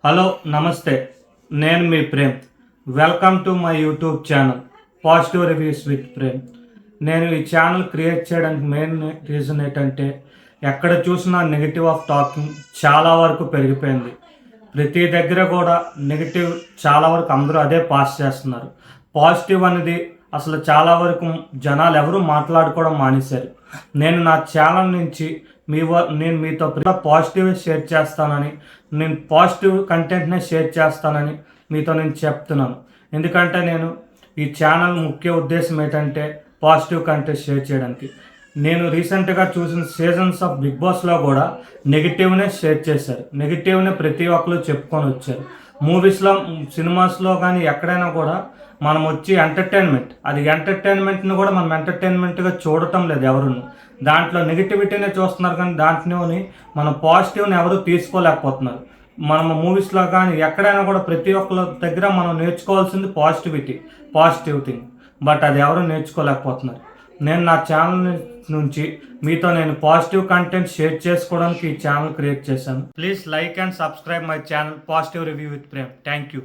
Hello నమస్తే, నేను మీ Prem. Welcome to my YouTube channel positive reviews with Prem. నేను ఈ ఛానల్ క్రియేట్ చేయడానికి మెయిన్ రీజన్ ఏంటంటే, ఎక్కడ చూసినా నెగిటివ్ ఆఫ్ టాకింగ్ చాలా వరకు పెరిగిపోయింది. ప్రతి దగ్గర కూడా నెగిటివ్ చాలా వరకు అందరూ అదే పాస్ చేస్తున్నారు. పాజిటివ్ అనేది అసలు చాలా వరకు జనాలు ఎవరు మాట్లాడుకోవడం మానేశారు. నేను నా ఛానల్ నుంచి నేను మీతో పాజిటివ్ షేర్ చేస్తానని, నేను పాజిటివ్ కంటెంట్నే షేర్ చేస్తానని మీతో నేను చెప్తున్నాను. ఎందుకంటే నేను ఈ ఛానల్ ముఖ్య ఉద్దేశం ఏంటంటే పాజిటివ్ కంటెంట్ షేర్ చేయడానికి. నేను రీసెంట్గా చూసిన సీజన్స్ ఆఫ్ బిగ్ బాస్లో కూడా నెగిటివ్నే షేర్ చేశారు. నెగిటివ్నే ప్రతి ఒక్కరు చెప్పుకొని వచ్చారు. మూవీస్లో, సినిమాస్లో కానీ ఎక్కడైనా కూడా మనం వచ్చి ఎంటర్టైన్మెంట్ని కూడా మనం ఎంటర్టైన్మెంట్గా చూడటం లేదు ఎవరును. దాంట్లో నెగిటివిటీనే చూస్తున్నారు, కానీ దాంట్లోని మనం పాజిటివ్ని ఎవరు తీసుకోలేకపోతున్నారు. మనం మూవీస్లో కానీ ఎక్కడైనా కూడా ప్రతి ఒక్కరి దగ్గర మనం నేర్చుకోవాల్సింది పాజిటివ్ థింగ్. బట్ అది ఎవరు నేర్చుకోలేకపోతున్నారు. నేను నా ఛానల్ నుంచి మీతో నేను పాజిటివ్ కంటెంట్ షేర్ చేసుకోవడానికి ఈ ఛానల్ క్రియేట్ చేశాను. Please like and subscribe my channel positive review with ప్రేమ్. Thank you.